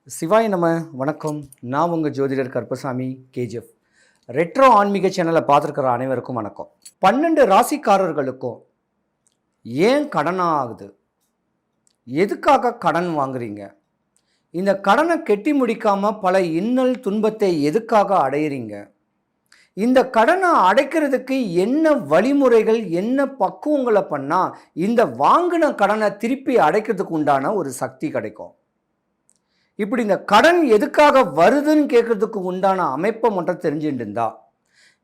சிவாய் நம்ம வணக்கம். நான் உங்கள் ஜோதிடர் கருப்பசாமி கேஜிஎஃப். ரெட்ரோ ஆன்மீக சேனலை பார்த்துருக்கிற அனைவருக்கும் வணக்கம். 12 ராசிக்காரர்களுக்கும் ஏன் கடன் ஆகுது, எதுக்காக கடன் வாங்குறீங்க, இந்த கடனை கெட்டி முடிக்காமல் பல இன்னல் துன்பத்தை எதுக்காக அடையிறீங்க, இந்த கடனை அடைக்கிறதுக்கு என்ன வழிமுறைகள் என்ன பக்குவங்களை பண்ணால் இந்த வாங்கின கடனை திருப்பி அடைக்கிறதுக்கு உண்டான ஒரு சக்தி கிடைக்கும். இப்படி இந்த கடன் எதுக்காக வருதுன்னு கேட்கறதுக்கு உண்டான அமைப்பை மட்டும் தெரிஞ்சுட்டு இருந்தா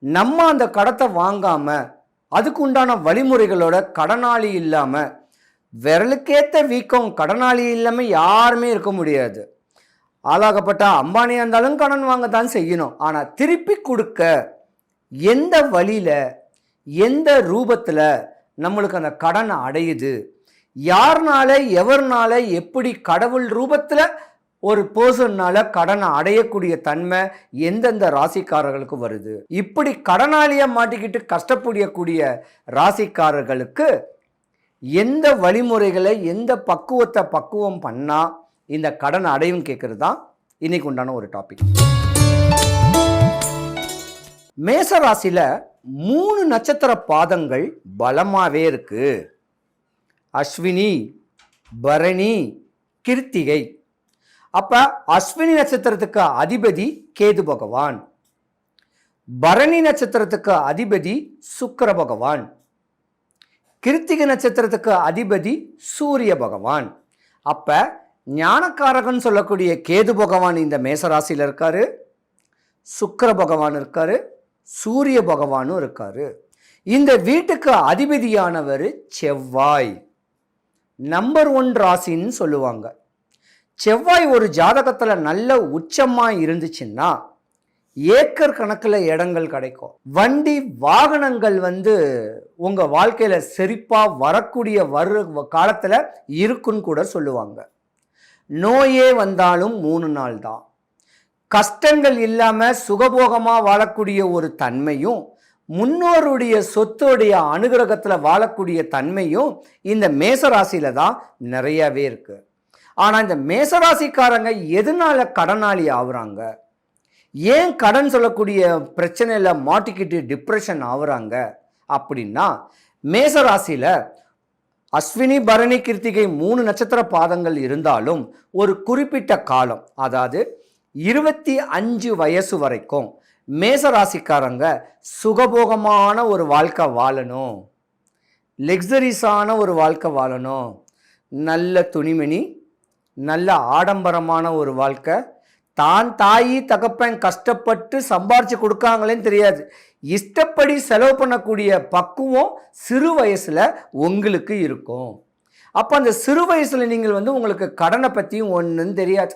நம்ம அந்த கடத்தை வாங்காமல் அதுக்கு உண்டான வழிமுறைகளோட கடனாளி இல்லாமல் விரலுக்கேற்ற வீக்கம் கடனாளி இல்லாமல் யாருமே இருக்க முடியாது. ஆளாகப்பட்ட அம்பானியாக இருந்தாலும் கடன் வாங்க தான் செய்யணும். ஆனால் திருப்பி கொடுக்க எந்த வழியில் எந்த ரூபத்தில் நம்மளுக்கு அந்த கடன் அடையுது, யாருனால எவர்னால எப்படி கடவுள் ரூபத்தில் ஒரு பர்சன்னால கடனை அடையக்கூடிய தன்மை எந்தெந்த ராசிக்காரர்களுக்கு வருது. இப்படி கடனாளியாக மாட்டிக்கிட்டு கஷ்டப்படக்கூடிய ராசிக்காரர்களுக்கு எந்த வழிமுறைகளை எந்த பக்குவம் பண்ணால் இந்த கடன் அடையும் கேட்கறது தான் இன்னைக்கு உண்டான ஒரு டாபிக். மேச ராசியில் 3 நட்சத்திர பாதங்கள் பலமாகவே இருக்கு. அஸ்வினி, பரணி, கிருத்திகை. அப்போ அஸ்வினி நட்சத்திரத்துக்கு அதிபதி கேது பகவான், பரணி நட்சத்திரத்துக்கு அதிபதி சுக்கிர பகவான், கிருத்திகை நட்சத்திரத்துக்கு அதிபதி சூரிய பகவான். அப்போ ஞானக்காரகன் சொல்லக்கூடிய கேது பகவான் இந்த மேசராசியில் இருக்காரு, சுக்கிர பகவான் இருக்காரு, சூரிய பகவானும் இருக்காரு. இந்த வீட்டுக்கு அதிபதியானவர் செவ்வாய், நம்பர் 1 ராசின்னு சொல்லுவாங்க. செவ்வாய் ஒரு ஜாதகத்தில் நல்ல உச்சமாக இருந்துச்சுன்னா ஏக்கர் கணக்கில் இடங்கள் கிடைக்கும். வண்டி வாகனங்கள் உங்கள் வாழ்க்கையில் செழிப்பாக வரக்கூடிய காலத்தில் இருக்குன்னு கூட சொல்லுவாங்க. நோயே வந்தாலும் 3 நாள் தான். கஷ்டங்கள் இல்லாமல் சுகபோகமாக வாழக்கூடிய ஒரு தன்மையும் முன்னோருடைய சொத்துடைய அனுகிரகத்தில் வாழக்கூடிய தன்மையும் இந்த மேசராசியில் தான் நிறையவே இருக்குது. ஆனால் இந்த மேசராசிக்காரங்க எதனால கடனாளி ஆகுறாங்க, ஏன் கடன் சொல்லக்கூடிய பிரச்சனையில் மாட்டிக்கிட்டு டிப்ரெஷன் ஆகுறாங்க அப்படின்னா, மேசராசியில் அஸ்வினி, பரணி, கிருத்திகை 3 நட்சத்திர பாதங்கள் இருந்தாலும் ஒரு குறிப்பிட்ட காலம், அதாவது 25 வயசு வரைக்கும் மேசராசிக்காரங்க சுகபோகமான ஒரு வாழ்க்கை வாழணும், லக்ஸரிஸான ஒரு வாழ்க்கை வாழணும், நல்ல துணிமணி, நல்ல ஆடம்பரமான ஒரு வாழ்க்கை, தான் தாயி தகப்பன் கஷ்டப்பட்டு சம்பாரித்து கொடுக்காங்களேன்னு தெரியாது, இஷ்டப்படி செலவு பண்ணக்கூடிய பக்குவம் சிறு வயசில் உங்களுக்கு இருக்கும். அப்போ அந்த சிறு வயசில் நீங்கள் உங்களுக்கு கடனை பற்றியும் ஒன்றுன்னு தெரியாது.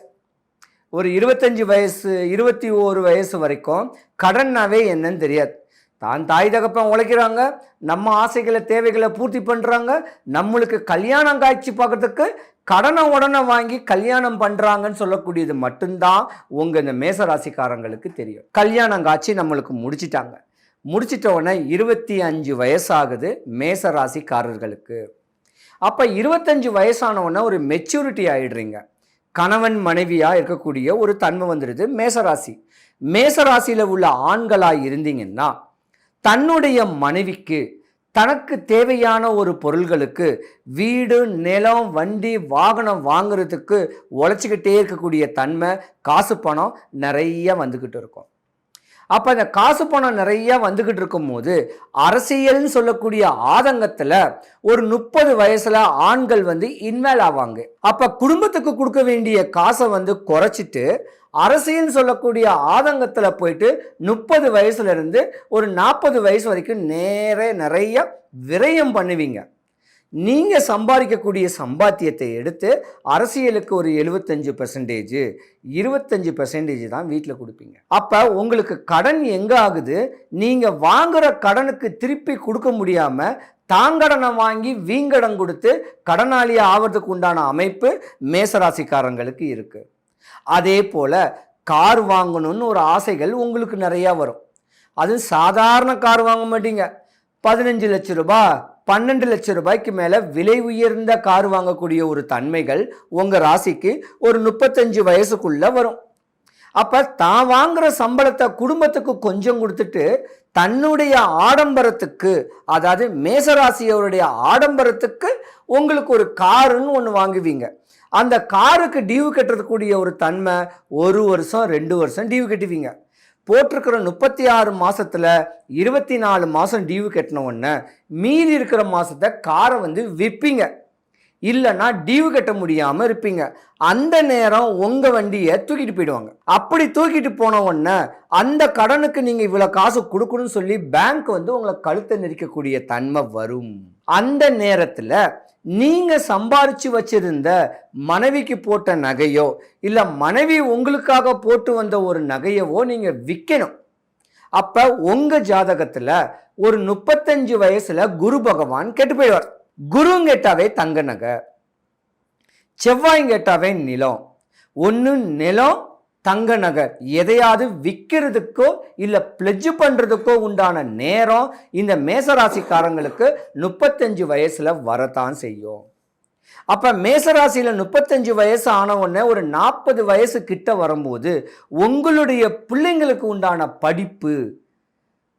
ஒரு 25 வயசு 21 வயசு வரைக்கும் கடன்னாவே என்னன்னு தெரியாது. தான் தாய் தகப்பன் உழைக்கிறாங்க, நம்ம ஆசைகளை தேவைகளை பூர்த்தி பண்ணுறாங்க, நம்மளுக்கு கல்யாணம் காய்ச்சி பார்க்கறதுக்கு கடனை உடனே வாங்கி கல்யாணம் பண்ணுறாங்கன்னு சொல்லக்கூடியது மட்டும்தான் உங்கள் இந்த மேசராசிக்காரங்களுக்கு தெரியும். கல்யாணம் காய்ச்சி நம்மளுக்கு முடிச்சிட்ட உடனே 25 வயசாகுது மேசராசிக்காரர்களுக்கு. அப்போ 25 வயசான உடனே ஒரு மெச்சூரிட்டி ஆகிடுறீங்க. கணவன் மனைவியாக இருக்கக்கூடிய ஒரு தன்மை வந்துடுது மேசராசி. மேசராசியில் உள்ள ஆண்களாக இருந்தீங்கன்னா தன்னுடைய மனைவிக்கு தனக்கு தேவையான ஒரு பொருள்களுக்கு வீடு, நிலம், வண்டி, வாகனம் வாங்குறதுக்கு உழைச்சிக்கிட்டே இருக்கக்கூடிய தன்மை, காசு பணம் நிறைய வந்துக்கிட்டு இருக்கும். அப்போ அந்த காசு பணம் நிறையா வந்துக்கிட்டு இருக்கும்போது அரசியல்னு சொல்லக்கூடிய ஆதங்கத்தில் ஒரு 30 வயசில் ஆண்கள் இன்வால்வ் ஆவாங்க. அப்போ குடும்பத்துக்கு கொடுக்க வேண்டிய காசை குறைச்சிட்டு அரசியல்னு சொல்லக்கூடிய ஆதங்கத்தில் போயிட்டு 30 வயசுலேருந்து ஒரு 40 வயசு வரைக்கும் நிறைய விரயம் பண்ணுவீங்க. நீங்கள் சம்பாதிக்கக்கூடிய சம்பாத்தியத்தை எடுத்து அரசியலுக்கு ஒரு 75%, 25% தான் வீட்டில் கொடுப்பீங்க. அப்போ உங்களுக்கு கடன் எங்கே ஆகுது, நீங்கள் வாங்குகிற கடனுக்கு திருப்பி கொடுக்க முடியாமல் தாங்கடனை வாங்கி வீங்கடன் கொடுத்து கடனாளியாக ஆகிறதுக்கு உண்டான அமைப்பு மேசராசிக்காரங்களுக்கு இருக்குது. அதே போல் கார் வாங்கணும்னு ஒரு ஆசைகள் உங்களுக்கு நிறையா வரும். அது சாதாரண கார் வாங்க மாட்டீங்க. 15 லட்ச ரூபா 12 லட்சம் ரூபாய்க்கு மேலே விலை உயர்ந்த கார் வாங்கக்கூடிய ஒரு தன்மைகள் உங்கள் ராசிக்கு ஒரு 35 வயசுக்குள்ளே வரும். அப்போ தான் வாங்குகிற சம்பளத்தை குடும்பத்துக்கு கொஞ்சம் கொடுத்துட்டு தன்னுடைய ஆடம்பரத்துக்கு, அதாவது மேசராசியோருடைய ஆடம்பரத்துக்கு உங்களுக்கு ஒரு காருன்னு ஒன்று வாங்குவீங்க. அந்த காருக்கு டியூ கட்டுறதுக்கூடிய ஒரு தன்மை 1 வருஷம் 2 வருஷம் டியூ கட்டுவீங்க. போட்டிருக்கிற 36 மாதத்தில் 24 மாதம் டியூ கட்டின உடனே மீதி இருக்கிற மாதத்தை காரை விற்பீங்க. இல்லைன்னா டியூ கட்ட முடியாமல் இருப்பீங்க. அந்த நேரம் உங்கள் வண்டியை தூக்கிட்டு போயிடுவாங்க. அப்படி தூக்கிட்டு போன உடனே அந்த கடனுக்கு நீங்கள் இவ்வளோ காசு கொடுக்கணும்னு சொல்லி பேங்க் உங்களை கழுத்தை நெரிக்கக்கூடிய தன்மை வரும். அந்த நேரத்தில் நீங்கள் சம்பாரித்து வச்சிருந்த மனைவிக்கு போட்ட நகையோ இல்லை மனைவி உங்களுக்காக போட்டு வந்த ஒரு நகையவோ நீங்கள் விற்கணும். அப்போ உங்கள் ஜாதகத்தில் ஒரு 35 வயசில் குரு பகவான் கெட்டு போயிடுவார். குருங்கேட்டாவே தங்க நகை, செவ்வாய்ங்கேட்டாவே நிலம். ஒன்று நிலம், தங்க நகை எதையாவது விற்கிறதுக்கோ இல்லை பிளட்ஜ் பண்ணுறதுக்கோ உண்டான நேரம் இந்த மேசராசிக்காரங்களுக்கு 35 வயசில் வரத்தான் செய்யும். அப்போ மேசராசியில் 35 வயசு ஆன உடனே ஒரு 40 வயசு கிட்ட வரும்போது உங்களுடைய பிள்ளைங்களுக்கு உண்டான படிப்பு,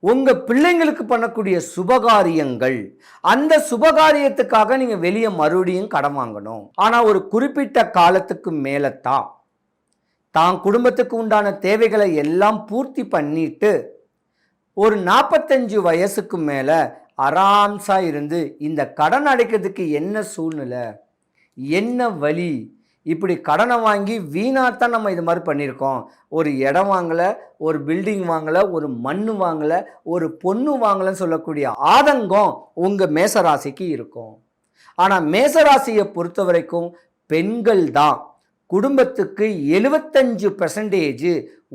உங்கள் பிள்ளைங்களுக்கு பண்ணக்கூடிய சுபகாரியங்கள், அந்த சுபகாரியத்துக்காக நீங்கள் வெளியே மறுபடியும் கடன் வாங்கணும். ஆனால் ஒரு குறிப்பிட்ட காலத்துக்கு மேலே தான் குடும்பத்துக்கு உண்டான தேவைகளை எல்லாம் பூர்த்தி பண்ணிட்டு ஒரு 45 வயசுக்கு மேலே ஆராம்ஸாக இருந்து இந்த கடன் அடைக்கிறதுக்கு என்ன சூழ்நிலை, என்ன வழி, இப்படி கடனை வாங்கி வீணாத்தான் நம்ம இது மாதிரி பண்ணியிருக்கோம். ஒரு இடம் வாங்கலை, ஒரு பில்டிங் வாங்கலை, ஒரு மண் வாங்கலை, ஒரு பொண்ணு வாங்கலைன்னு சொல்லக்கூடிய ஆதங்கம் உங்கள் மேசராசிக்கு இருக்கும். ஆனால் மேசராசியை பொறுத்த வரைக்கும் பெண்கள் தான் குடும்பத்துக்கு 75%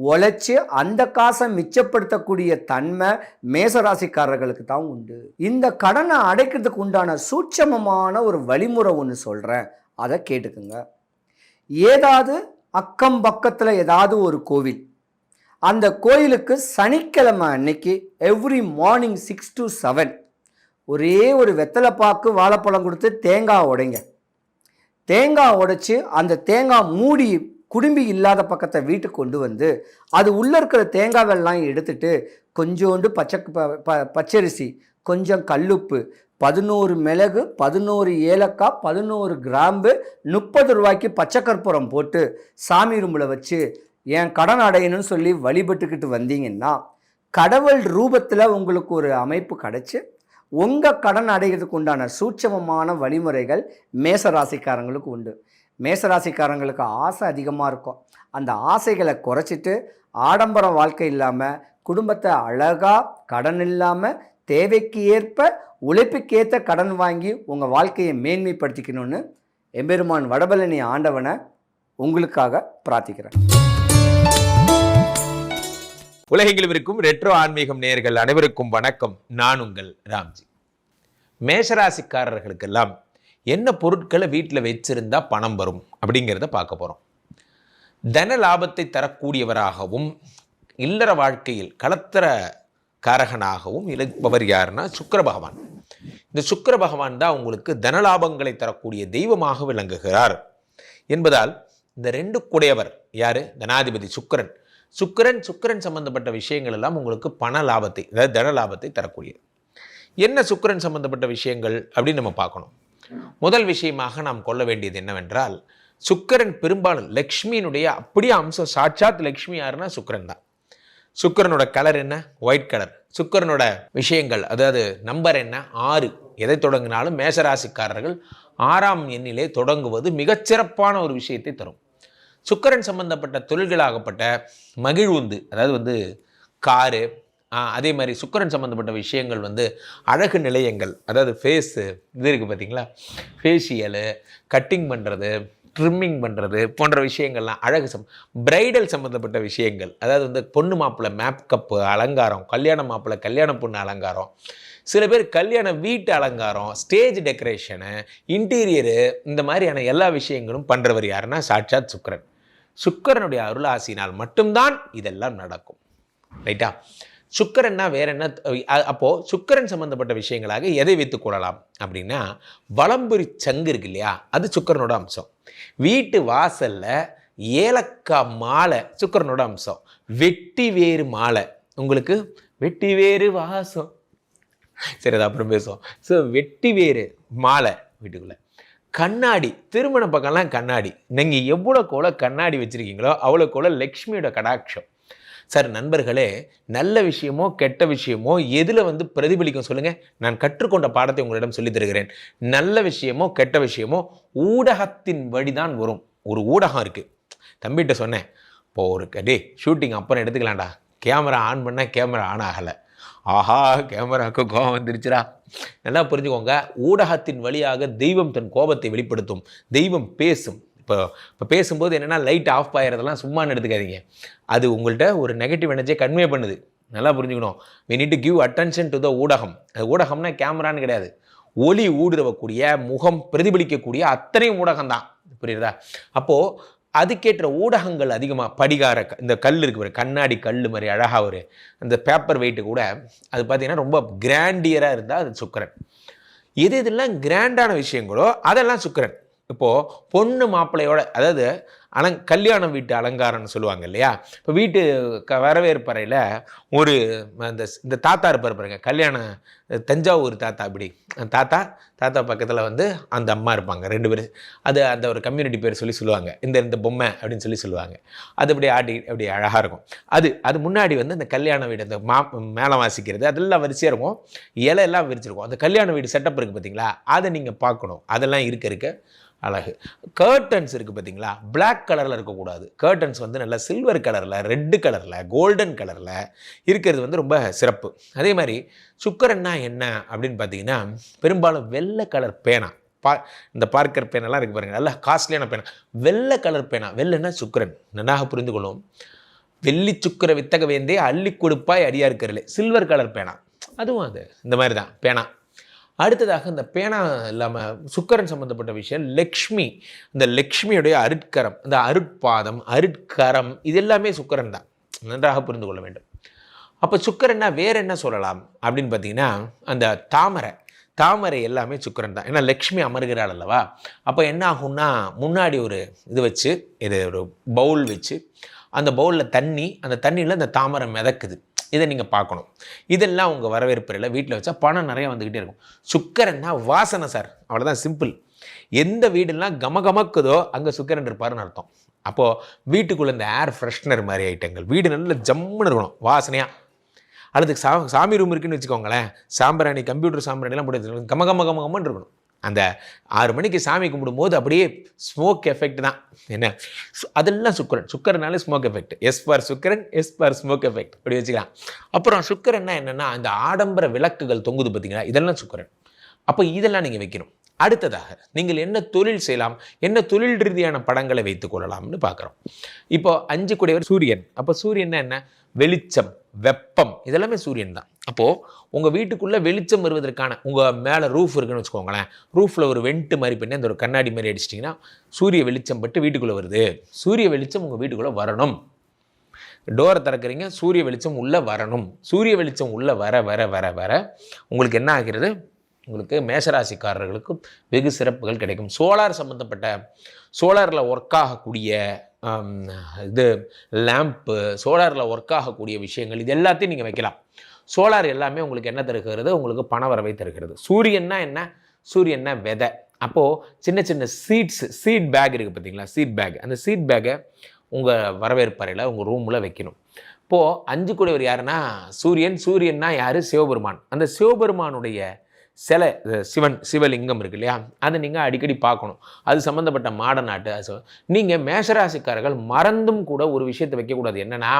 உழைச்சி அந்த காசை மிச்சப்படுத்தக்கூடிய தன்மை மேசராசிக்காரர்களுக்கு தான் உண்டு. இந்த கடனை அடைக்கிறதுக்கு உண்டான சூட்சமமான ஒரு வழிமுறை ஒன்று சொல்கிறேன், அதை கேட்டுக்குங்க. ஏதாவது அக்கம் பக்கத்தில் ஏதாவது ஒரு கோவில், அந்த கோயிலுக்கு சனிக்கிழமை அன்னைக்கு எவ்ரி மார்னிங் 6 to 7 ஒரே ஒரு வெத்தலை பாக்கு வாழைப்பழம் கொடுத்து தேங்காய் உடைங்க. தேங்காய் உடைச்சி அந்த தேங்காய் மூடி குடும்பி இல்லாத பக்கத்தை வீட்டுக்கு கொண்டு அது உள்ளே இருக்கிற தேங்காவெல்லாம் எடுத்துட்டு கொஞ்சோண்டு பச்சரிசி, கொஞ்சம் கல்லுப்பு, 11 மிளகு, 11 ஏலக்காய், 11 கிராம்பு, 30 ரூபாய்க்கு பச்சை கற்பூரம் போட்டு சாமி ரூமில் வச்சு என் கடன் அடையணும்னு சொல்லி வழிபட்டுக்கிட்டு வந்தீங்கன்னா கடவுள் ரூபத்தில் உங்களுக்கு ஒரு அமைப்பு கிடச்சி உங்கள் கடன் அடைகிறதுக்கு உண்டான சூட்சமமான வழிமுறைகள் மேசராசிக்காரங்களுக்கு உண்டு. மேசராசிக்காரங்களுக்கு ஆசை அதிகமாக இருக்கும். அந்த ஆசைகளை குறைச்சிட்டு ஆடம்பர வாழ்க்கை இல்லாமல் குடும்பத்தை அழகாக கடன் இல்லாமல் தேவைக்கு ஏற்ப உழைப்புக்கேற்ற கடன் வாங்கி உங்கள் வாழ்க்கையை மேன்மைப்படுத்திக்கணும்னு எம்பெருமான் வடபழனி ஆண்டவனை உங்களுக்காக பிரார்த்திக்கிறேன். உலகெங்கிலும் இருக்கும் ரெட்ரோ ஆன்மீகம் நேயர்கள் அனைவருக்கும் வணக்கம். நான் உங்கள் ராம்ஜி. மேஷராசிக்காரர்களுக்கெல்லாம் என்ன பொருட்களை வீட்டில் வச்சிருந்தா பணம் வரும் அப்படிங்கிறத பார்க்க போகிறோம். தன லாபத்தை தரக்கூடியவராகவும் இல்லற வாழ்க்கையில் களத்திர காரகனாகவும் இருப்பவர் யாருன்னா சுக்கிர பகவான். இந்த சுக்கிர பகவான் தான் உங்களுக்கு தனலாபங்களை தரக்கூடிய தெய்வமாக விளங்குகிறார் என்பதால் இந்த 2 குடையவர் யாரு? தனாதிபதி சுக்கிரன். சுக்கிரன் சம்பந்தப்பட்ட விஷயங்கள் எல்லாம் உங்களுக்கு பண லாபத்தை, அதாவது தன லாபத்தை தரக்கூடியது. என்ன சுக்கிரன் சம்பந்தப்பட்ட விஷயங்கள் அப்படின்னு நம்ம பார்க்கணும். முதல் விஷயமாக நாம் கொள்ள வேண்டியது என்னவென்றால், சுக்கிரன் பெரும்பாலும் லக்ஷ்மியினுடைய அப்படியே அம்சம். சாட்சாத் லக்ஷ்மி யாருன்னா சுக்கிரன் தான். சுக்கிரனோட கலர் என்ன? White colour. சுக்கிரனோட விஷயங்கள், அதாவது நம்பர் என்ன? 6. எதை தொடங்கினாலும் மேஷராசிக்காரர்கள் 6ஆம் எண்ணிலே தொடங்குவது மிகச்சிறப்பான ஒரு விஷயத்தை தரும். சுக்கிரன் சம்பந்தப்பட்ட தொழில்களாகப்பட்ட மகிழ்வுந்து, அதாவது காரு, அதே மாதிரி சுக்கிரன் சம்மந்தப்பட்ட விஷயங்கள் அழகு நிலையங்கள், அதாவது ஃபேஸு இது இருக்குது பார்த்தீங்களா, ஃபேஷியலு, கட்டிங் பண்ணுறது, ட்ரிம்மிங் பண்ணுறது போன்ற விஷயங்கள்லாம், அழகு பிரைடல் சம்மந்தப்பட்ட விஷயங்கள், அதாவது பொண்ணு மாப்பிள்ளை மேக்கப்பு அலங்காரம், கல்யாண மாப்பிள்ளை கல்யாண பொண்ணு அலங்காரம், சில பேர் கல்யாண வீட்டு அலங்காரம், ஸ்டேஜ் டெக்கரேஷனு, இன்டீரியரு, இந்த மாதிரியான எல்லா விஷயங்களும் பண்ணுறவர் யாருன்னா சாட்சாத் சுக்கிரன். சுக்கிரனுடைய அருளாசினால் மட்டும்தான் இதெல்லாம் நடக்கும். ரைட்டா? சுக்கிரன்னா வேற என்ன? அப்போ சுக்கிரன் சம்பந்தப்பட்ட விஷயங்களாக எதை வைத்துக் கொள்ளலாம் அப்படின்னா, வலம்புரி சங்கு இருக்கு இல்லையா, அது சுக்கிரனோட அம்சம். வீட்டு வாசல்ல ஏலக்காய் மாலை சுக்கிரனோட அம்சம். வெட்டி வேறு மாலை, உங்களுக்கு வெட்டி வேறு வாசம், சரி அது அப்புறம் பேசுவோம். ஸோ வெட்டி வேறு மாலை வீட்டுக்குள்ள. கண்ணாடி, திருமண பக்கம்லாம் கண்ணாடி, நீங்கள் எவ்வளோக்கு கண்ணாடி வச்சுருக்கீங்களோ அவ்வளோக்கு லக்ஷ்மியோட கடாட்சம். சார் நண்பர்களே, நல்ல விஷயமோ கெட்ட விஷயமோ எதில் பிரதிபலிக்கும் சொல்லுங்கள்? நான் கற்றுக்கொண்ட பாடத்தை உங்களிடம் சொல்லித் தருகிறேன். நல்ல விஷயமோ கெட்ட விஷயமோ ஊடகத்தின் வழிதான் வரும். ஒரு ஊடகம் இருக்குது, தம்பிகிட்ட சொன்னேன், இப்போ ஒரு ஷூட்டிங் அப்புறம் எடுத்துக்கலாம்டா, கேமரா ஆன் பண்ணால் கேமரா ஆன் ஆகலை. ஆஹா, கேமராவுக்கு கோபம் வந்துருச்சுடா. நல்லா புரிஞ்சுக்கோங்க, ஊடகத்தின் வழியாக தெய்வம் தன் கோபத்தை வெளிப்படுத்தும். தெய்வம் பேசும். இப்போ பேசும்போது என்னென்னா லைட் ஆஃப் ஆகிறதெல்லாம் சும்மான்னு எடுத்துக்காதீங்க. அது உங்கள்கிட்ட ஒரு நெகட்டிவ் எனர்ஜியை கன்வே பண்ணுது. நல்லா புரிஞ்சுக்கணும். we need to give attention to the ஊடகம். ஊடகம்னா கேமரான்னு கிடையாது, ஒளி ஊடுருவக்கூடிய, முகம் பிரதிபலிக்கக்கூடிய அத்தனையும் ஊடகம் தான். புரியுதா? அப்போது அதுக்கேற்ற ஊடகங்கள் அதிகமாக, படிகார இந்த கல் இருக்கு, கண்ணாடி கல் மாதிரி அழகாக ஒரு அந்த பேப்பர் வெயிட்டு கூட அது பார்த்திங்கன்னா ரொம்ப கிராண்டியராக இருந்தால் அது சுக்கிரன். எது இதெல்லாம் கிராண்டான விஷயங்களோ அதெல்லாம் சுக்கிரன். இப்போது பொண்ணு மாப்பிள்ளையோட, அதாவது கல்யாணம் வீட்டு அலங்காரம்னு சொல்லுவாங்க இல்லையா. இப்போ வீட்டு வரவேற்பறையில் ஒரு இந்த தாத்தா இருப்பார் பாருங்க, கல்யாண தஞ்சாவூர் தாத்தா. இப்படி தாத்தா பக்கத்தில் அந்த அம்மா இருப்பாங்க, 2 பேர். அது அந்த ஒரு கம்யூனிட்டி பேர் சொல்லுவாங்க, இந்த பொம்மை அப்படின்னு சொல்லுவாங்க. அது அப்படி ஆடி அப்படி அழகாக இருக்கும். அது முன்னாடி இந்த கல்யாண வீடு, அந்த மேளம் வாசிக்கிறது அதெல்லாம் வரிசையாக இருக்கும், இலையெல்லாம் விரிச்சிருக்கும். அந்த கல்யாண வீடு செட்டப் இருக்குது பார்த்தீங்களா, அதை நீங்கள் பார்க்கணும். அதெல்லாம் இருக்க அழகு. கர்டன்ஸ் இருக்குது பார்த்தீங்களா, பிளாக் கலரில் இருக்கக்கூடாது. கர்டன்ஸ் நல்லா சில்வர் கலரில், ரெட்டு கலரில், கோல்டன் கலரில் இருக்கிறது ரொம்ப சிறப்பு. அதே மாதிரி சுக்கிரன்னா என்ன அப்படின்னு பார்த்தீங்கன்னா, பெரும்பாலும் வெள்ளை கலர் பேனா, இந்த பார்க்கர் பேனெல்லாம் இருக்குது பாருங்கள், நல்லா காஸ்ட்லியான பேனா, வெள்ளை கலர் பேனா. வெள்ளைன்னா சுக்கிரன், நன்றாக புரிந்து கொள்ளும். வெள்ளி சுக்கிர வித்தக வேந்தே அள்ளி கொடுப்பாய் அடியா இருக்கிறது. சில்வர் கலர் பேனா, அதுவும் இந்த மாதிரி தான் பேனா. அடுத்ததாக இந்த பேனா இல்லாமல் சுக்கிரன் சம்பந்தப்பட்ட விஷயம் லக்ஷ்மி. இந்த லக்ஷ்மியுடைய அருட்கரம், இந்த அருட்பாதம், அருட்கரம், இது எல்லாமே சுக்கிரன் தான். நன்றாக புரிந்து கொள்ள வேண்டும். அப்போ சுக்கிரன்னா வேற என்ன சொல்லலாம் அப்படின்னு பார்த்தீங்கன்னா, அந்த தாமரை எல்லாமே சுக்கிரன் தான். ஏன்னா லக்ஷ்மி அமர்கிறாள் அல்லவா. அப்போ என்ன ஆகும்னா, முன்னாடி ஒரு இது வச்சு, ஒரு பவுல் வச்சு, அந்த பவுலில் தண்ணி, அந்த தண்ணியில் அந்த தாமரை மிதக்குது. இதை நீங்கள் பார்க்கணும். இதெல்லாம் உங்கள் வரவேற்பறையில் வீட்டில் வச்சா பணம் நிறையா வந்துக்கிட்டே இருக்கும். சுக்கிரன்னா வாசனை சார், அவ்வளோதான், சிம்பிள். எந்த வீடெல்லாம் கமகமக்குதோ அங்கே சுக்கிரன் இருப்பாருன்னு அர்த்தம். அப்போது வீட்டுக்குள்ளே இந்த ஏர் ஃப்ரெஷ்னர் மாதிரி ஐட்டங்கள், வீடு நல்ல ஜம்முன்னு இருக்கணும் வாசனையாக. அல்லது சாமி ரூம் இருக்குன்னு வச்சுக்கோங்களேன், சாம்பிராணி, கம்ப்யூட்டர் சாம்பிராணிலாம் போட்டு கமகமன்னு இருக்கணும். அந்த 6 மணிக்கு சாமி கும்பிடும்போது அப்படியே ஸ்மோக் எஃபெக்ட் தான். என்ன அதெல்லாம் சுக்கிரனாலே ஸ்மோக் எஃபெக்ட். எஸ் ஃபார் சுக்கிரன், எஸ் ஃபார் ஸ்மோக் எஃபெக்ட், அப்படி வச்சுக்கலாம். அப்புறம் சுக்கிரன்னா என்னென்னா, இந்த ஆடம்பர விளக்குகள் தொங்குது பார்த்தீங்களா, இதெல்லாம் சுக்கிரன். அப்போ இதெல்லாம் நீங்கள் வைக்கணும். அடுத்ததாக நீங்கள் என்ன தொழில் செய்யலாம், என்ன தொழில் ரீதியான படங்களை வைத்துக் கொள்ளலாம்னு பார்க்குறோம். இப்போ 5 கூடியவர் சூரியன். அப்போ சூரியன்னா என்ன? வெளிச்சம், வெப்பம், இதெல்லாமே சூரியன் தான். அப்போது உங்கள் வீட்டுக்குள்ளே வெளிச்சம் வருவதற்கான, உங்கள் மேலே ரூஃப் இருக்குன்னு வச்சுக்கோங்களேன், ரூஃபில் ஒரு வெண்ட்டு மாதிரி பண்ணி அந்த ஒரு கண்ணாடி மாதிரி அடிச்சிட்டிங்கன்னா சூரிய வெளிச்சம் பட்டு வீட்டுக்குள்ளே வருது. சூரிய வெளிச்சம் உங்கள் வீட்டுக்குள்ளே வரணும். டோரை திறக்கிறீங்க, சூரிய வெளிச்சம் உள்ளே வரணும். சூரிய வெளிச்சம் உள்ளே வர வர வர வர உங்களுக்கு என்ன ஆகிறது? உங்களுக்கு மேஷராசிக்காரர்களுக்கு வெகு சிறப்புகள் கிடைக்கும். சோலார் சம்மந்தப்பட்ட, சோலாரில் ஒர்க் ஆகக்கூடிய இது லேம்ப்பு, சோலாரில் ஒர்க் ஆகக்கூடிய விஷயங்கள், இது எல்லாத்தையும் நீங்கள் வைக்கலாம். சோலார் எல்லாமே உங்களுக்கு என்ன தருகிறது? உங்களுக்கு பண வரவை தருகிறது. சூரியன்னா என்ன? சூரியன்னா விதை. அப்போது சின்ன சின்ன சீட் பேக் இருக்குது பார்த்தீங்களா, சீட் பேக். அந்த சீட் பேக்கை உங்கள் வரவேற்பறையில், உங்கள் ரூமில் வைக்கணும். இப்போது 5 கூடியவர் யாருன்னா சூரியன்னா யார்? சிவபெருமான். அந்த சிவபெருமானுடைய சிலை, சிவலிங்கம் இருக்கு இல்லையா, அதை நீங்கள் அடிக்கடி பார்க்கணும். அது சம்மந்தப்பட்ட மாட நாட்டு. நீங்கள் மேஷராசிக்காரர்கள் மறந்தும் கூட ஒரு விஷயத்தை வைக்கக்கூடாது. என்னென்னா,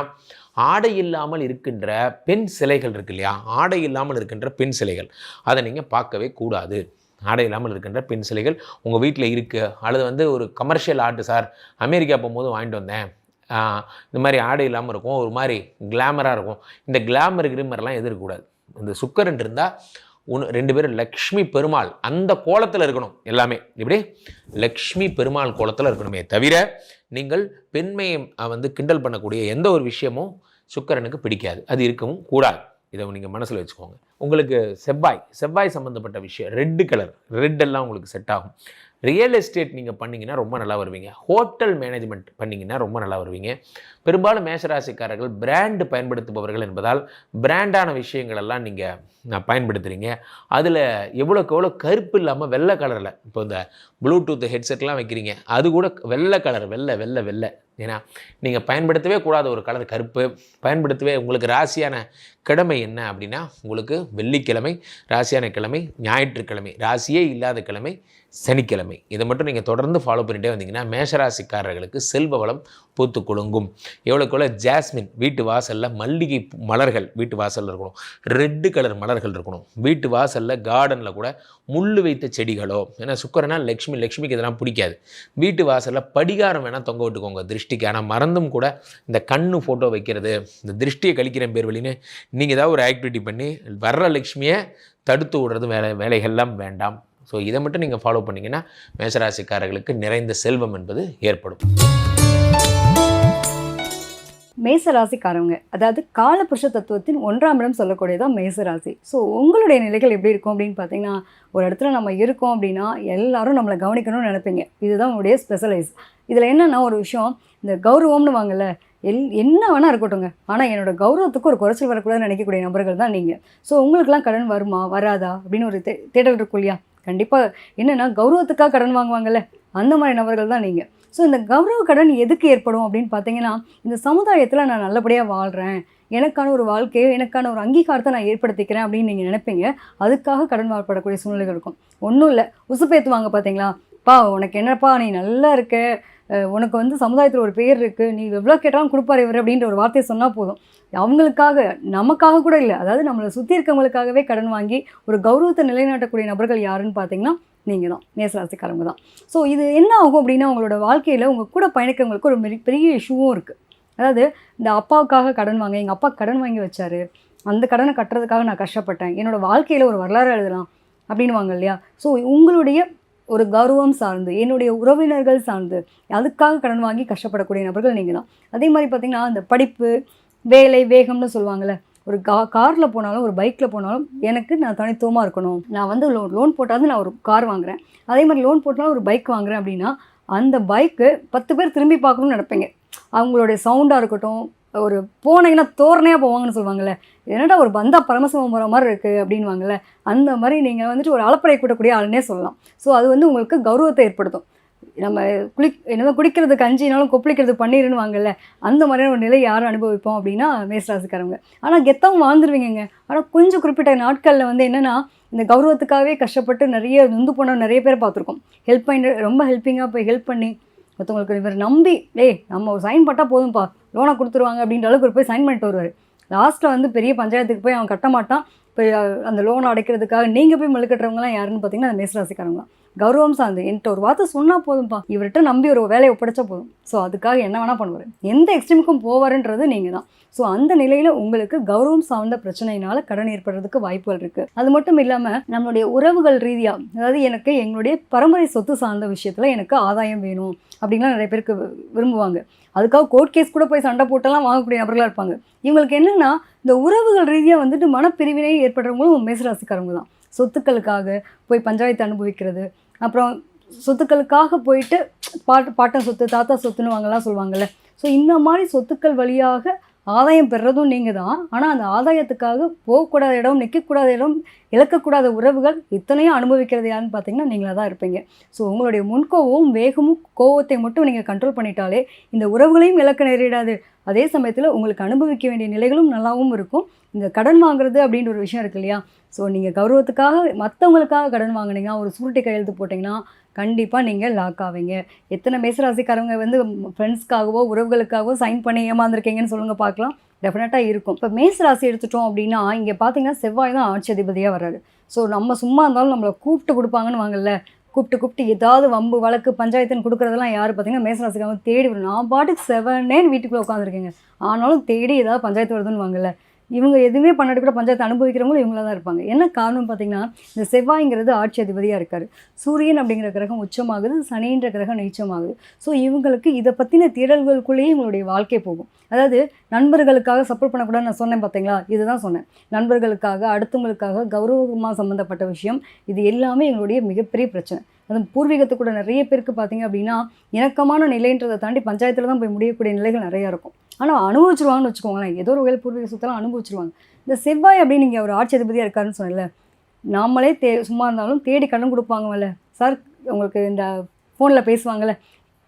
ஆடை இல்லாமல் இருக்கின்ற பெண் சிலைகள் இருக்கு இல்லையா, ஆடை இல்லாமல் இருக்கின்ற பெண் சிலைகள், அதை நீங்கள் பார்க்கவே கூடாது. ஆடை இல்லாமல் இருக்கின்ற பெண் சிலைகள் உங்கள் வீட்டில் இருக்குது. அல்லது ஒரு கமர்ஷியல் ஆர்ட் சார், அமெரிக்கா போகும்போது வாங்கிட்டு வந்தேன், இந்த மாதிரி ஆடை இல்லாமல் இருக்கும், ஒரு மாதிரி கிளாமராக இருக்கும். இந்த கிளாமர் கிரிமர்லாம் எதிர்க்கக்கூடாது. இந்த சுக்கிரன் இருந்தால் 2 பேரும் லக்ஷ்மி பெருமாள் அந்த கோலத்தில் இருக்கணும். எல்லாமே இப்படி லக்ஷ்மி பெருமாள் கோலத்தில் இருக்கணுமே தவிர, நீங்கள் பெண்மையை கிண்டல் பண்ணக்கூடிய எந்த ஒரு விஷயமும் சுக்கிரனுக்கு பிடிக்காது, அது இருக்கவும் கூடாது. இதை நீங்கள் மனசில் வச்சுக்கோங்க. உங்களுக்கு செவ்வாய் சம்மந்தப்பட்ட விஷயம், ரெட் எல்லாம் உங்களுக்கு செட் ஆகும். ரியல் எஸ்டேட் நீங்கள் பண்ணிங்கன்னா ரொம்ப நல்லா வருவீங்க. ஹோட்டல் மேனேஜ்மெண்ட் பண்ணிங்கன்னா ரொம்ப நல்லா வருவீங்க. பெரும்பாலும் மேஷராசிக்காரர்கள் பிராண்டு பயன்படுத்துபவர்கள் என்பதால் பிராண்டான விஷயங்கள் எல்லாம் நீங்கள் பயன்படுத்துகிறீங்க. அதில் எவ்வளோக்கு எவ்வளோ கருப்பு இல்லாமல் வெள்ளை கலரில், இப்போ இந்த ப்ளூடூத் ஹெட்செட்லாம் வைக்கிறீங்க, அது கூட வெள்ளை கலர், வெள்ளை. ஏன்னா நீங்கள் பயன்படுத்தவே கூடாத ஒரு கலர் கருப்பு. உங்களுக்கு ராசியான கிழமை என்ன அப்படின்னா, உங்களுக்கு வெள்ளிக்கிழமை ராசியான கிழமை, ஞாயிற்றுக்கிழமை ராசியே இல்லாத கிழமை சனிக்கிழமை. இதை மட்டும் நீங்கள் தொடர்ந்து ஃபாலோ பண்ணிகிட்டே வந்தீங்கன்னா மேஷராசிக்காரர்களுக்கு செல்வ வளம் பூத்து குலுங்கும். எவ்வளோக்குள்ள ஜாஸ்மின் வீட்டு வாசலில், மல்லிகை மலர்கள் வீட்டு வாசலில் இருக்கணும், ரெட்டு கலர் மலர்கள் இருக்கணும். வீட்டு வாசலில் கார்டனில் கூட முள் வைத்த செடிகளோ, ஏன்னா சுக்கிரனா லக்ஷ்மிக்கு இதெல்லாம் பிடிக்காது. வீட்டு வாசலில் படிகாரம் வேணால் தொங்க விட்டுக்கோங்க திருஷ்டிக்கு. ஆனால் மறந்தும் கூட இந்த கண்ணு ஃபோட்டோ வைக்கிறது, இந்த திருஷ்டியை கழிக்கிற பேர் வழின்னு நீங்கள் ஏதாவது ஒரு ஆக்டிவிட்டி பண்ணி வர்ற லக்ஷ்மியை தடுத்து விடுறது வேலைகள்லாம் வேண்டாம். ஸோ இதை மட்டும் நீங்கள் ஃபாலோ பண்ணிங்கன்னா மேஷராசிக்காரர்களுக்கு நிறைந்த செல்வம் என்பது ஏற்படும். மேசராசிக்காரவங்க, அதாவது காலபுருஷ தத்துவத்தின் 1ஆம் இடம் சொல்லக்கூடியதான் மேசராசி. ஸோ உங்களுடைய நிலைகள் எப்படி இருக்கும் அப்படின்னு பார்த்தீங்கன்னா, ஒரு இடத்துல நம்ம இருக்கோம் அப்படின்னா எல்லாரும் நம்மளை கவனிக்கணும்னு நினைப்பீங்க. இதுதான் உங்களுடைய ஸ்பெஷலைஸ். இதில் என்னென்னா ஒரு விஷயம், இந்த கௌரவம்னு வாங்கல, என்ன வேணால் இருக்கட்டுங்க, ஆனால் என்னோடய கௌரவத்துக்கு ஒரு குறைச்சல் வரக்கூடாதுன்னு நினைக்கக்கூடிய நபர்கள் தான் நீங்கள். ஸோ உங்களுக்குலாம் கடன் வருமா வராதா அப்படின்னு ஒரு தேடல் இருக்கும் இல்லையா? கண்டிப்பாக என்னென்னா கௌரவத்துக்காக கடன் வாங்குவாங்கல்ல, அந்த மாதிரி நபர்கள் தான் நீங்கள். ஸோ இந்த கௌரவ கடன் எதுக்கு ஏற்படும் அப்படின்னு பார்த்தீங்கன்னா, இந்த சமுதாயத்தில் நான் நல்லபடியாக வாழ்கிறேன், எனக்கான ஒரு வாழ்க்கையை, எனக்கான ஒரு அங்கீகாரத்தை நான் ஏற்படுத்திக்கிறேன் அப்படின்னு நீங்கள் நினைப்பீங்க. அதுக்காக கடன் வாங்கப்படக்கூடிய சூழ்நிலைகள் இருக்கும். ஒன்றும் இல்லை, உசுப்பேற்றுவாங்க பார்த்தீங்களா, பா உனக்கு என்னப்பா நீ நல்லா இருக்க, உனக்கு வந்து சமுதாயத்தில் ஒரு பேர் இருக்குது, நீ எவ்வளோ கேட்டாலும் கொடுப்பார் இவர் அப்படின்ற ஒரு வார்த்தையை சொன்னால் போதும். அவங்களுக்காக, நமக்காக கூட இல்லை, அதாவது நம்மளை சுற்றி இருக்கவங்களுக்காகவே கடன் வாங்கி ஒரு கௌரவத்தை நிலைநாட்டக்கூடிய நபர்கள் யாருன்னு பார்த்தீங்கன்னா நீங்கள் தான், மேசராசிக்காரங்க தான். ஸோ இது என்ன ஆகும் அப்படின்னா, உங்களோட வாழ்க்கையில் உங்கள் கூட பயணிக்கிறவங்களுக்கு ஒரு பெரிய இஷ்யூவும் இருக்குது. அதாவது இந்த அப்பாவுக்காக கடன் வாங்க, எங்கள் அப்பா கடன் வாங்கி வச்சார், அந்த கடனை கட்டுறதுக்காக நான் கஷ்டப்பட்டேன், என்னோடய வாழ்க்கையில் ஒரு வரலாறு எழுதலாம் அப்படின்னு வாங்க இல்லையா? ஸோ உங்களுடைய ஒரு கௌரவம் சார்ந்து, என்னுடைய உறவினர்கள் சார்ந்து அதுக்காக கடன் வாங்கி கஷ்டப்படக்கூடிய நபர்கள் நீங்கள் தான். அதே மாதிரி பார்த்திங்கன்னா, இந்த படிப்பு, வேலை, வேகம்னு சொல்லுவாங்கள்ல, ஒரு காரில் போனாலும் ஒரு பைக்கில் போனாலும் எனக்கு நான் தனித்துவமாக இருக்கணும், நான் வந்து லோன் போட்டாவது நான் ஒரு கார் வாங்குகிறேன், அதே மாதிரி லோன் போட்டாலும் ஒரு பைக் வாங்குகிறேன் அப்படின்னா அந்த பைக்கு 10 பேர் திரும்பி பார்க்கணும்னு நினைப்பீங்க. அவங்களுடைய சவுண்டாக இருக்கட்டும், ஒரு போனீங்கன்னா தோரணையாக போவாங்கன்னு சொல்லுவாங்கள்ல, என்னடா ஒரு பந்தா பரமசிவம் போகிற மாதிரி இருக்குது அப்படின்வாங்கள்ல, அந்த மாதிரி நீங்கள் வந்துட்டு ஒரு அலப்பறை கூட்டக்கூடிய ஆளுன்னே சொல்லலாம். ஸோ அது வந்து உங்களுக்கு கௌரவத்தை ஏற்படுத்தும். நம்ம என்னமோ குடிக்கிறது கஞ்சினாலும் கொப்பளிக்கிறது பன்னீர்னு வாங்கல, அந்த மாதிரியான ஒரு நிலை யாரும் அனுபவிப்போம் அப்படின்னா மேசராசிக்காரங்க. ஆனால் கெத்தவும் வாழ்ந்துருவீங்க. ஆனால் கொஞ்சம் குறிப்பிட்ட நாட்களில் வந்து என்னென்னா, இந்த கௌரவத்துக்காகவே கஷ்டப்பட்டு நிறைய நொந்து போன நிறைய பேர் பார்த்துருக்கோம். ஹெல்ப் பண்ணி, ரொம்ப ஹெல்ப்பிங்காக போய் ஹெல்ப் பண்ணி மற்றவங்களுக்கு இவர் நம்பி, நம்ம ஒரு சைன் பட்டால் போதும்ப்பா லோனை கொடுத்துருவாங்க அப்படின்ற அளவுக்கு போய் சைன் பண்ணிட்டு வருவார். லாஸ்ட்டில் வந்து பெரிய பஞ்சாயத்துக்கு போய் அவன் கட்ட மாட்டான். இப்போ அந்த லோனை அடைக்கிறதுக்காக நீங்கள் போய் மெழுக்கட்டுறவங்களாம் யாருன்னு பார்த்தீங்கன்னா அந்த மேசராசிக்காரங்க தான். கௌரவம் சார்ந்து என்கிட்ட ஒரு வார்த்தை சொன்னால் போதும்ப்பா, இவர்கிட்ட நம்பி ஒரு வேலையை ஒப்படைச்சா போதும், ஸோ அதுக்காக என்ன வேணால் பண்ணுவார், எந்த எக்ஸ்ட்ரீமுக்கும் போவாருன்றது நீங்கள் தான். ஸோ அந்த நிலையில் உங்களுக்கு கௌரவம் சார்ந்த பிரச்சனையினால் கடன் ஏற்படுறதுக்கு வாய்ப்புகள் இருக்குது. அது மட்டும் இல்லாமல் நம்மளுடைய உறவுகள் ரீதியாக, அதாவது எனக்கு எங்களுடைய பரம்பரை சொத்து சார்ந்த விஷயத்தில் எனக்கு ஆதாயம் வேணும் அப்படின்லாம் நிறைய பேருக்கு விரும்புவாங்க. அதுக்காக கோர்ட் கேஸ் கூட போய் சண்டை போட்டெல்லாம் வாங்கக்கூடிய நபர்களாக இருப்பாங்க. இவங்களுக்கு என்னென்னா, இந்த உறவுகள் ரீதியாக வந்துட்டு மனப்பிரிவினை ஏற்படுறவங்களும் மேசராசிக்காரவங்க தான். சொத்துக்களுக்காக போய் பஞ்சாயத்து அனுபவிக்கிறது, அப்புறம் சொத்துக்களுக்காக போயிட்டு பாட்டன் சொத்து, தாத்தா சொத்துன்னு வாங்கலாம் சொல்லுவாங்கள்ல. ஸோ இந்த மாதிரி சொத்துக்கள் வழியாக ஆதாயம் பெறுறதும் நீங்கள் தான். ஆனால் அந்த ஆதாயத்துக்காக போகக்கூடாத இடம், நிற்கக்கூடாத இடம், இழக்கக்கூடாத உறவுகள் இத்தனையும் அனுபவிக்கிறது யாருன்னு பார்த்தீங்கன்னா நீங்களாக தான் இருப்பீங்க. ஸோ உங்களுடைய முன்கோவமும் வேகமும் கோவத்தை மட்டும் நீங்கள் கண்ட்ரோல் பண்ணிட்டாலே இந்த உறவுகளையும் இழக்க நேரிடாது. அதே சமயத்தில் உங்களுக்கு அனுபவிக்க வேண்டிய நிலைகளும் நல்லாவும் இருக்கும். இந்த கடன் வாங்குறது அப்படின்ற ஒரு விஷயம் இருக்கு இல்லையா? ஸோ நீங்கள் கௌரவத்துக்காக மற்றவங்களுக்காக கடன் வாங்கினீங்க, ஒரு சூரிட்டி கையெழுத்து போட்டிங்கன்னா கண்டிப்பாக நீங்கள் லாக் ஆவீங்க. எத்தனை மேசராசிக்காரங்க வந்து ஃப்ரெண்ட்ஸ்க்காகவோ உறவுகளுக்காகவோ சைன் பண்ணி ஏமாந்துருக்கீங்கன்னு சொல்லுங்கள் பார்க்கலாம். டெஃபினட்டாக இருக்கும். இப்போ மேசராசி எடுத்துட்டோம் அப்படின்னா இங்கே பார்த்தீங்கன்னா செவ்வாய் தான் ஆட்சி அதிபதியாக வர்றாரு. ஸோ நம்ம சும்மா இருந்தாலும் நம்மளை கூப்பிட்டு கொடுப்பாங்கன்னு வாங்கல, கூப்பிட்டு ஏதாவது வம்பு வழக்கு பஞ்சாயத்துன்னு கொடுக்குறதெல்லாம் யார் பார்த்தீங்கன்னா மேசராசிக்காரங்க தேடி வரும். நான் பாட்டுக்கு 7 வீட்டுக்குள்ளே உட்காந்துருக்கேங்க, ஆனாலும் தேடி ஏதாவது பஞ்சாயத்து வருதுன்னு வாங்கல. இவங்க எதுவுமே பண்ணாட்டி கூட பஞ்சாயத்து அனுபவிக்கிறவங்களும் இவங்களா தான் இருப்பாங்க. என்ன காரணம் பார்த்தீங்கன்னா, இந்த செவ்வாய்ங்கிறது ஆட்சி அதிபதியாக இருக்காரு. சூரியன் அப்படிங்கிற கிரகம் உச்சமாகுது, சனின்ற கிரகம் நீச்சமாகுது. ஸோ இவங்களுக்கு இதை பற்றின தேடல்களுக்குள்ளேயே இவங்களுடைய வாழ்க்கை போகும். அதாவது நண்பர்களுக்காக சப்போர்ட் பண்ணக்கூடாதுன்னு நான் சொன்னேன் பார்த்தீங்களா, இதுதான் சொன்னேன். நண்பர்களுக்காக, அடுத்தவங்களுக்காக கௌரவமாக சம்மந்தப்பட்ட விஷயம், இது எல்லாமே எங்களுடைய மிகப்பெரிய பிரச்சனை. அது பூர்வீகத்துக்கு கூட நிறைய பேருக்கு பார்த்தீங்க அப்படின்னா, இணக்கமான நிலைன்றதை தாண்டி பஞ்சாயத்தில் தான் போய் முடியக்கூடிய நிலைகள் நிறையா இருக்கும். ஆனால் அனுபவிச்சிருவாங்கன்னு வச்சுக்கோங்களேன். ஏதோ ஒரு வகையில் பூர்வீக சொத்தெல்லாம் அனுபவிச்சிருவாங்க. இந்த செவ்வாய் அப்படின்னு நீங்கள் ஒரு ஆட்சி அதிபதியாக இருக்காருன்னு சொன்னல, நாமளே சும்மா இருந்தாலும் தேடி கடன் கொடுப்பாங்கல்ல சார், உங்களுக்கு இந்த ஃபோனில் பேசுவாங்கள்ல,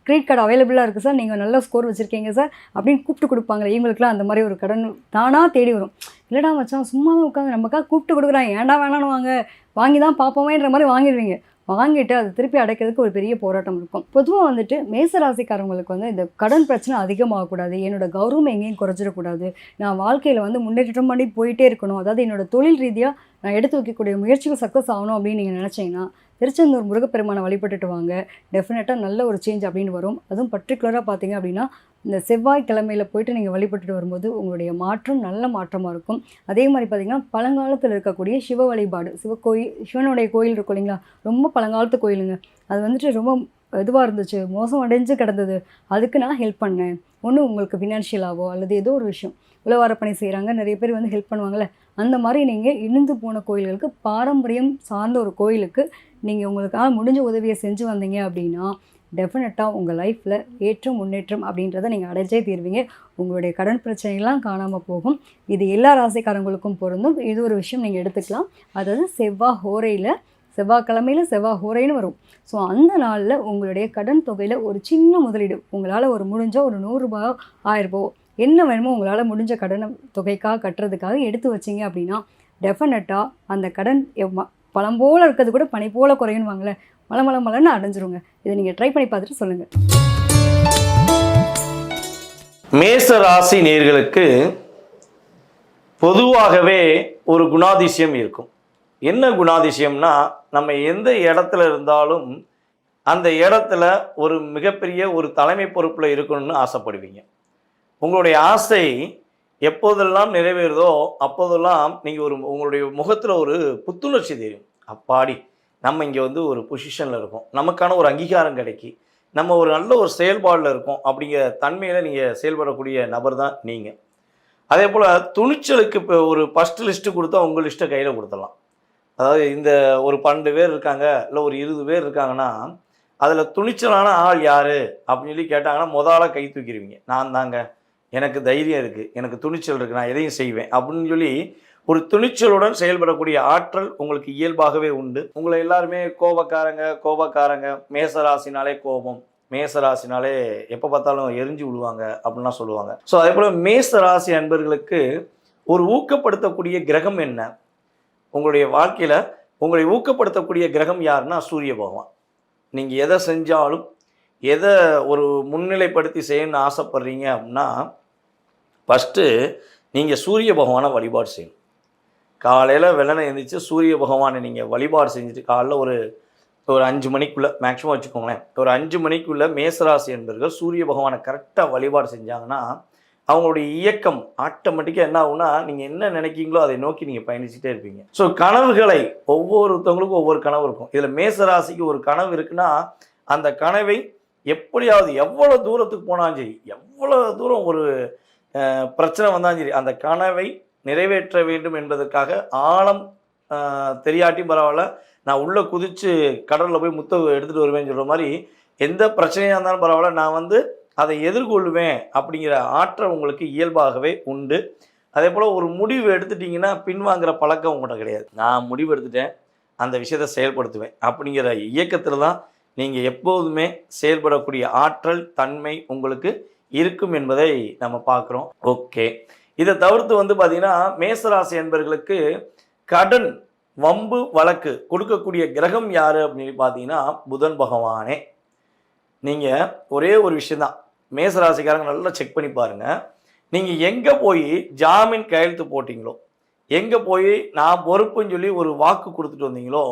கிரெடிட் கார்டு அவைலபிளாக இருக்குது சார், நீங்கள் நல்ல ஸ்கோர் வச்சுருக்கீங்க சார் அப்படின்னு கூப்பிட்டு கொடுப்பாங்களே, இவங்களுக்குலாம் அந்த மாதிரி ஒரு கடன் தானாக தேடி வரும். இல்லைடா மச்சான் சும்மா தான் உட்காந்து நமக்காக கூப்பிட்டு கொடுக்குறாங்க, ஏன்டா வேணான்னு வாங்க, வாங்கி தான் பார்ப்போமேன்ற மாதிரி வாங்கிடுவீங்க. வாங்கிட்டு அது திருப்பி அடைக்கிறதுக்கு ஒரு பெரிய போராட்டம் இருக்கும். பொதுவாக வந்துட்டு மேசராசிக்காரங்களுக்கு வந்து இந்த கடன் பிரச்சனை அதிகமாகக்கூடாது, என்னோடய கௌரவம் எங்கேயும் குறைஞ்சிடக்கூடாது, நான் வாழ்க்கையில் வந்து முன்னேற்றம் பண்ணி போயிட்டே இருக்கணும், அதாவது என்னோடய தொழில் ரீதியாக நான் எடுத்து வைக்கக்கூடிய முயற்சிகள் சக்ஸஸ் ஆகணும் அப்படின்னு நீங்கள் நினச்சிங்கன்னா திருச்செந்தூர் முருகப்பெருமானை வழிபட்டுட்டு வாங்க. டெஃபினட்டாக நல்ல ஒரு சேஞ்ச் அப்படின்னு வரும். அதுவும் பர்டிகுலராக பார்த்தீங்க அப்படின்னா இந்த செவ்வாய்க்கிழமையில் போயிட்டு நீங்கள் வழிபட்டுட்டு வரும்போது உங்களுடைய மாற்றம் நல்ல மாற்றமாக இருக்கும். அதே மாதிரி பார்த்திங்கன்னா பழங்காலத்தில் இருக்கக்கூடிய சிவ வழிபாடு, சிவனுடைய கோயில் இருக்கும் இல்லைங்களா, ரொம்ப பழங்காலத்து கோயிலுங்க. அது வந்துட்டு ரொம்ப இதுவாக இருந்துச்சு, மோசம் அடைஞ்சு கிடந்தது. அதுக்கு நான் ஹெல்ப் பண்ணேன். ஒன்று உங்களுக்கு ஃபினான்ஷியலாவோ அல்லது ஏதோ ஒரு விஷயம் உழவார பணி செய்கிறாங்க, நிறைய பேர் வந்து ஹெல்ப் பண்ணுவாங்கள்ல, அந்த மாதிரி நீங்கள் இணைந்து போன கோயில்களுக்கு, பாரம்பரியம் சார்ந்த ஒரு கோயிலுக்கு நீங்கள் உங்களுக்காக முடிஞ்ச உதவியை செஞ்சு வந்தீங்க அப்படின்னா டெஃபினட்டாக உங்கள் லைஃப்பில் ஏற்றம் முன்னேற்றம் அப்படின்றத நீங்கள் அடைஞ்சே தீர்வீங்க. உங்களுடைய கடன் பிரச்சனைலாம் காணாமல் போகும். இது எல்லா ராசிக்காரங்களுக்கும் பொருந்தும். இது ஒரு விஷயம் நீங்கள் எடுத்துக்கலாம். அதாவது செவ்வாய்க்கிழமையில் செவ்வாய் ஹோரைன்னு வரும். ஸோ அந்த நாளில் உங்களுடைய கடன் தொகையில் ஒரு சின்ன முதலீடு, உங்களால் ஒரு முடிஞ்ச ஒரு 100 ரூபாயோ 1000 ரூபாயோ என்ன வேணுமோ உங்களால் முடிஞ்ச கடன் தொகைக்காக கட்டுறதுக்காக எடுத்து வச்சிங்க அப்படின்னா டெஃபினட்டாக அந்த கடன் பழம் போல் இருக்கிறது கூட பனி போல் குறையுன்னு வாங்கல, மலன்னு அடைஞ்சிருங்க. இதை நீங்கள் ட்ரை பண்ணி பார்த்துட்டு சொல்லுங்கள். மேச ராசி நேயர்களுக்கு பொதுவாகவே ஒரு குணாதிசயம் இருக்கும். என்ன குணாதிசயம்னா, நம்ம எந்த இடத்துல இருந்தாலும் அந்த இடத்துல ஒரு மிகப்பெரிய ஒரு தலைமை பொறுப்பில் இருக்கணும்னு ஆசைப்படுவீங்க. உங்களுடைய ஆசை எப்போதெல்லாம் நிறைவேறுதோ அப்போதெல்லாம் நீங்கள் உங்களுடைய முகத்தில் ஒரு புத்துணர்ச்சி தெரியும். அப்பாடி நம்ம இங்கே வந்து ஒரு பொசிஷனில் இருக்கோம், நமக்கான ஒரு அங்கீகாரம் கிடைக்கி, நம்ம ஒரு நல்ல ஒரு செயல்பாடில் இருக்கோம் அப்படிங்கிற தன்மையில் நீங்கள் செயல்படக்கூடிய நபர் தான் நீங்கள். அதே போல் துணிச்சலுக்கு இப்போ ஒரு ஃபஸ்ட்டு லிஸ்ட்டு கொடுத்தா உங்கள் லிஸ்ட்டை கையில் கொடுத்துடலாம். அதாவது இந்த ஒரு 12 பேர் இருக்காங்க, இல்லை ஒரு 20 பேர் இருக்காங்கன்னா அதில் துணிச்சலான ஆள் யார் அப்படின்னு சொல்லி கேட்டாங்கன்னா முதல்ல கை தூக்கிடுவீங்க. நான் தாங்க, எனக்கு தைரியம் இருக்குது, எனக்கு துணிச்சல் இருக்குது, நான் எதையும் செய்வேன் அப்படின்னு சொல்லி ஒரு துணிச்சலுடன் செயல்படக்கூடிய ஆற்றல் உங்களுக்கு இயல்பாகவே உண்டு. உங்களை எல்லாருமே கோபக்காரங்க, மேசராசினாலே கோபம், மேசராசினாலே எப்போ பார்த்தாலும் எரிஞ்சு விழுவாங்க அப்படின்லாம் சொல்லுவாங்க. ஸோ அதே போல் மேசராசி அன்பர்களுக்கு ஒரு ஊக்கப்படுத்தக்கூடிய கிரகம் என்ன? உங்களுடைய வாழ்க்கையில் உங்களை ஊக்கப்படுத்தக்கூடிய கிரகம் யாருன்னா சூரிய பகவான். நீங்கள் எதை செஞ்சாலும், எதை ஒரு முன்னிலைப்படுத்தி செய்யணும்னு ஆசைப்படுறீங்க அப்படின்னா ஃபஸ்ட்டு நீங்கள் சூரிய பகவானை வழிபாடு செய்யணும். காலையில் வெள்ளனை எழுந்திரிச்சு சூரிய பகவானை நீங்கள் வழிபாடு செஞ்சுட்டு காலைல ஒரு 5 மணிக்குள்ளே மேக்ஸிமம் வச்சுக்கோங்களேன், ஒரு 5 மணிக்குள்ளே மேசராசி என்பவர்கள் சூரிய பகவானை கரெக்டாக வழிபாடு செஞ்சாங்கன்னா அவங்களுடைய இயக்கம் ஆட்டோமேட்டிக்காக என்ன ஆகும்னா, நீங்கள் என்ன நினைக்கிங்களோ அதை நோக்கி நீங்கள் பயணிச்சுட்டே இருப்பீங்க. ஸோ கனவுகளை ஒவ்வொருத்தவங்களுக்கும் ஒவ்வொரு கனவு இருக்கும். இதில் மேசராசிக்கு ஒரு கனவு இருக்குன்னா அந்த கனவை எப்படியாவது எவ்வளோ தூரத்துக்கு போனாலும் சரி, எவ்வளோ தூரம் ஒரு பிரச்சனை வந்தாலும் சரி, அந்த கனவை நிறைவேற்ற வேண்டும் என்பதற்காக ஆழம் தெரியாட்டி பரவாயில்ல, நான் உள்ளே குதித்து கடலில் போய் முத்த எடுத்துகிட்டு வருவேன்னு சொல்கிற மாதிரி எந்த பிரச்சனையாக இருந்தாலும் பரவாயில்ல, நான் வந்து அதை எதிர்கொள்வேன் அப்படிங்கிற ஆற்றல் உங்களுக்கு இயல்பாகவே உண்டு. அதே போல் ஒரு முடிவு எடுத்துட்டிங்கன்னா பின்வாங்கிற பழக்கம் உங்கள்கிட்ட கிடையாது. நான் முடிவு எடுத்துட்டேன், அந்த விஷயத்தை செயல்படுத்துவேன் அப்படிங்கிற இயக்கத்தில் தான் நீங்கள் எப்போதுமே செயல்படக்கூடிய ஆற்றல் தன்மை உங்களுக்கு இருக்கும் என்பதை நம்ம பார்க்குறோம். ஓகே, இதை தவிர்த்து வந்து பார்த்திங்கன்னா மேசராசி என்பவர்களுக்கு கடன் வம்பு வழக்கு கொடுக்கக்கூடிய கிரகம் யார் அப்படின்னு பார்த்தீங்கன்னா புதன் பகவானே. நீங்கள் ஒரே ஒரு விஷயந்தான், மேசராசிக்காரங்க நல்லா செக் பண்ணி பாருங்கள். நீங்கள் எங்கே போய் ஜாமீன் கையெழுத்து போட்டிங்களோ, எங்கே போய் நான் பொறுப்புன்னு சொல்லி ஒரு வாக்கு கொடுத்துட்டு வந்தீங்களோ,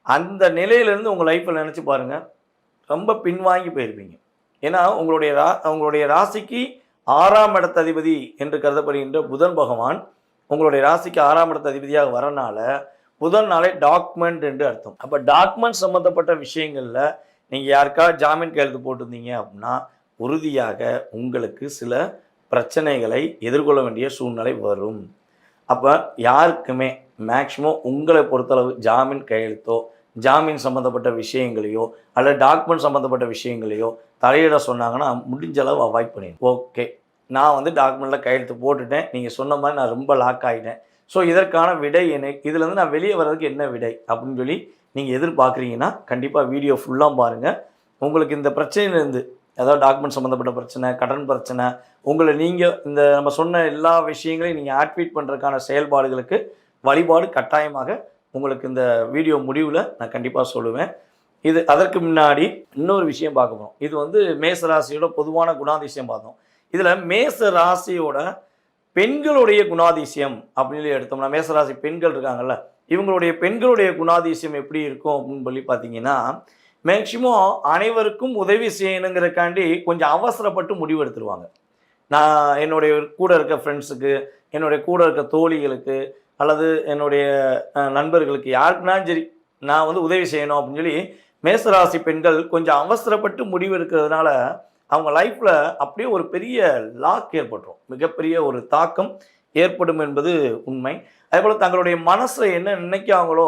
அந்த நிலையிலேருந்து உங்கள் லைஃப்பில் நினச்சி பாருங்கள், ரொம்ப பின்வாங்கி போயிருப்பீங்க. ஏன்னா உங்களுடைய ராசிக்கு 6ஆம் இடத்த அதிபதி என்று கருதப்படுகின்ற புதன் பகவான் உங்களுடைய ராசிக்கு 6ஆம் இடத்து அதிபதியாக வரனால புதன் நாளே டாக்குமெண்ட் என்று அர்த்தம். அப்போ டாக்குமெண்ட் சம்மந்தப்பட்ட விஷயங்களில் நீங்கள் யாருக்காவது ஜாமீன் கையெழுத்து போட்டிருந்தீங்க அப்படின்னா உறுதியாக உங்களுக்கு சில பிரச்சனைகளை எதிர்கொள்ள வேண்டிய சூழ்நிலை வரும். அப்போ யாருக்குமே மேக்சிமம் உங்களை பொறுத்தளவு ஜாமீன் கையெழுத்தோ ஜாமீன் சம்மந்தப்பட்ட விஷயங்களையோ அல்லது டாக்குமெண்ட் சம்மந்தப்பட்ட விஷயங்களையோ தலையிட சொன்னாங்கன்னா முடிஞ்ச அளவு அவாய்ட் பண்ணிடுங்க. ஓகே, நான் வந்து டாக்குமெண்ட்டில் கையெழுத்து போட்டுட்டேன், நீங்கள் சொன்ன மாதிரி நான் ரொம்ப லாக் ஆகிட்டேன், ஸோ இதற்கான விடை இதுலேருந்து நான் வெளியே வர்றதுக்கு என்ன விடை அப்படின்னு சொல்லி நீங்கள் எதிர்பார்க்குறீங்கன்னா கண்டிப்பாக வீடியோ ஃபுல்லாக பாருங்கள். உங்களுக்கு இந்த பிரச்சனையிலேருந்து, அதாவது டாக்குமெண்ட் சம்மந்தப்பட்ட பிரச்சனை, கடன் பிரச்சனை, உங்களை நீங்கள் இந்த நம்ம சொன்ன எல்லா விஷயங்களையும் நீங்கள் ஆக்டிவேட் பண்ணுறதுக்கான செயல்பாடுகளுக்கு வழிபாடு கட்டாயமாக உங்களுக்கு இந்த வீடியோ முடிவில் நான் கண்டிப்பாக சொல்லுவேன். அதற்கு முன்னாடி இன்னொரு விஷயம் பார்க்க போகிறோம். இது வந்து மேச ராசியோட பொதுவான குணாதிசயம் பார்த்தோம். இதில் மேச ராசியோட பெண்களுடைய குணாதிசயம் அப்படின்னு எடுத்தோம்னா, மேசராசி பெண்கள் இருக்காங்கல்ல, இவங்களுடைய பெண்களுடைய குணாதிசயம் எப்படி இருக்கும் அப்படின்னு சொல்லி பார்த்தீங்கன்னா, மேக்சிமம் அனைவருக்கும் உதவி செய்யணுங்கிறக்காண்டி கொஞ்சம் அவசரப்பட்டு முடிவு எடுத்துருவாங்க. நான் என்னுடைய கூட இருக்க ஃப்ரெண்ட்ஸுக்கு, என்னுடைய கூட இருக்க தோழிகளுக்கு அல்லது என்னுடைய நண்பர்களுக்கு யாருக்குனாலும் சரி நான் வந்து உதவி செய்யணும் அப்படின்னு சொல்லி மேசராசி பெண்கள் கொஞ்சம் அவசரப்பட்டு முடிவு எடுக்கிறதுனால அவங்க லைஃப்பில் அப்படியே ஒரு பெரிய லாக் ஏற்பட்டுரும், மிகப்பெரிய ஒரு தாக்கம் ஏற்படும் என்பது உண்மை. அதேபோல் தங்களுடைய மனசில் என்ன நினைக்காங்களோ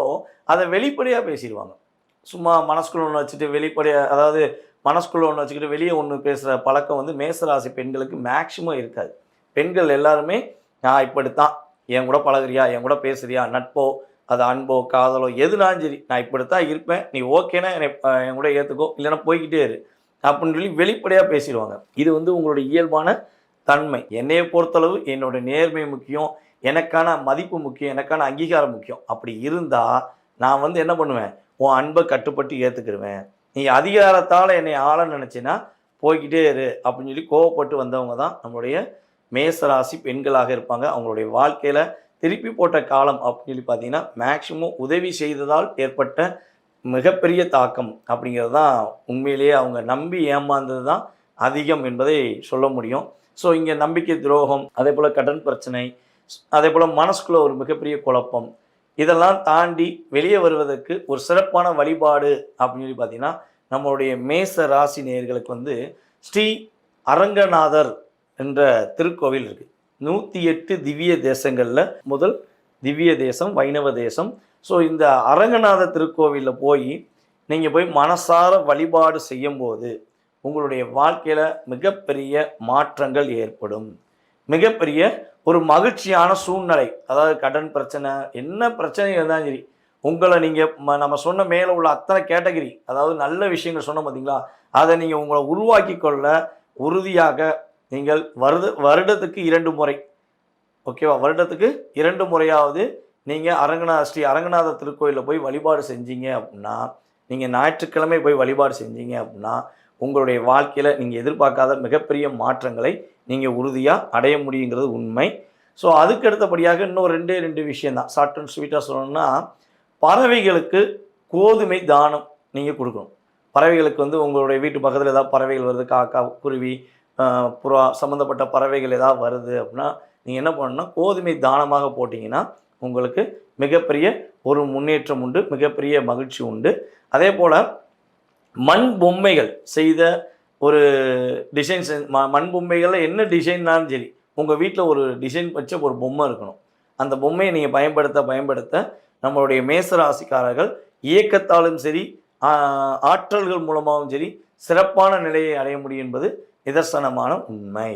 அதை வெளிப்படையாக பேசிடுவாங்க. சும்மா மனசுக்குள்ள ஒன்று வச்சுட்டு வெளிப்படையாக, அதாவது மனசுக்குள்ள ஒன்று வச்சுக்கிட்டு வெளியே ஒன்று பேசுகிற பழக்கம் வந்து மேசராசி பெண்களுக்கு மேக்சிமம் இருக்காது. பெண்கள் எல்லாருமே நான் இப்படித்தான், என் கூட பழகுறியா, என் கூட பேசுறியா, நட்போ அது அன்போ காதலோ எதுனாலும் சரி, நான் இப்படித்தான் இருப்பேன், நீ ஓகேனா என் கூட ஏற்றுக்கோ, இல்லைன்னா போய்கிட்டே இரு அப்படின்னு சொல்லி வெளிப்படையாக பேசிடுவாங்க. இது வந்து உங்களுடைய இயல்பான தன்மை. என்னையை பொறுத்தளவு என்னோட நேர்மை முக்கியம், எனக்கான மதிப்பு முக்கியம், எனக்கான அங்கீகாரம் முக்கியம். அப்படி இருந்தால் நான் வந்து என்ன பண்ணுவேன், உன் அன்பை கட்டுப்பட்டு ஏற்றுக்கிடுவேன். நீ அதிகாரத்தால் என்னை ஆள நினச்சின்னா போய்கிட்டே இரு அப்படின்னு சொல்லி கோவப்பட்டு வந்தவங்க தான் நம்மளுடைய மேசராசி பெண்களாக இருப்பாங்க. அவங்களுடைய வாழ்க்கையில் திருப்பி போட்ட காலம் அப்படின்னு சொல்லி பார்த்தீங்கன்னா மேக்சிமம் உதவி செய்ததால் ஏற்பட்ட மிகப்பெரிய தாக்கம் அப்படிங்கிறது தான் உண்மையிலேயே அவங்க நம்பி ஏமாந்தது தான் அதிகம் என்பதை சொல்ல முடியும். ஸோ இங்கே நம்பிக்கை துரோகம், அதே போல் கடன் பிரச்சனை, அதே போல் மனசுக்குள்ள ஒரு மிகப்பெரிய குழப்பம், இதெல்லாம் தாண்டி வெளியே வருவதற்கு ஒரு சிறப்பான வழிபாடு அப்படின்னு சொல்லி பார்த்தீங்கன்னா நம்மளுடைய மேச ராசி நேயர்களுக்கு வந்து ஸ்ரீ அரங்கநாதர் என்ற திருக்கோவில் இருக்குது. 108 திவ்ய தேசங்களில் முதல் திவ்ய தேசம் வைணவ தேசம். ஸோ இந்த அரங்கநாத திருக்கோவிலில் நீங்கள் போய் மனசார வழிபாடு செய்யும்போது உங்களுடைய வாழ்க்கையில் மிகப்பெரிய மாற்றங்கள் ஏற்படும். மிகப்பெரிய ஒரு மகிழ்ச்சியான சூழ்நிலை, அதாவது கடன் பிரச்சனை, என்ன பிரச்சனை இருந்தாலும் சரி, உங்களை நீங்கள் நம்ம சொன்ன மேலே உள்ள அத்தனை கேட்டகரி, அதாவது நல்ல விஷயங்கள் சொன்ன பார்த்தீங்களா, அதை நீங்கள் உங்களை உருவாக்கி கொள்ள உறுதியாக நீங்கள் வருடத்துக்கு 2 முறை, ஓகேவா, வருடத்துக்கு 2 முறையாவது நீங்கள் ஸ்ரீ அரங்கநாத திருக்கோயிலில் போய் வழிபாடு செஞ்சீங்க அப்படின்னா, நீங்கள் ஞாயிற்றுக்கிழமை போய் வழிபாடு செஞ்சீங்க அப்படின்னா உங்களுடைய வாழ்க்கையில் நீங்கள் எதிர்பார்க்காத மிகப்பெரிய மாற்றங்களை நீங்கள் உறுதியாக அடைய முடியுங்கிறது உண்மை. ஸோ அதுக்கு அடுத்தபடியாக இன்னும் 2 விஷயந்தான் ஷார்ட் அண்ட் ஸ்வீட்டாக சொல்லணும்னா, பறவைகளுக்கு கோதுமை தானம் நீங்கள் கொடுக்கணும். பறவைகளுக்கு வந்து உங்களுடைய வீட்டு பக்கத்தில் ஏதாவது பறவைகள் வருது, காக்கா, குருவி, புறா சம்மந்தப்பட்ட பறவைகள் ஏதாவது வருது அப்படின்னா நீங்கள் என்ன பண்ணணும்னா கோதுமை தானமாக போட்டிங்கன்னா உங்களுக்கு மிகப்பெரிய ஒரு முன்னேற்றம் உண்டு, மிகப்பெரிய மகிழ்ச்சி உண்டு. அதே போல் மண் பொம்மைகள் செய்த ஒரு டிசைன்ஸ், மண் பொம்மைகளில் என்ன டிசைன்னாலும் சரி, உங்கள் வீட்டில் ஒரு டிசைன் வச்ச ஒரு பொம்மை இருக்கணும். அந்த பொம்மையை நீங்கள் பயன்படுத்த நம்மளுடைய மேசராசிக்காரர்கள் இயக்கத்தாலும் சரி ஆற்றல்கள் மூலமாகவும் சரி சிறப்பான நிலையை அடைய முடியும் என்பது நிதர்சனமான உண்மை.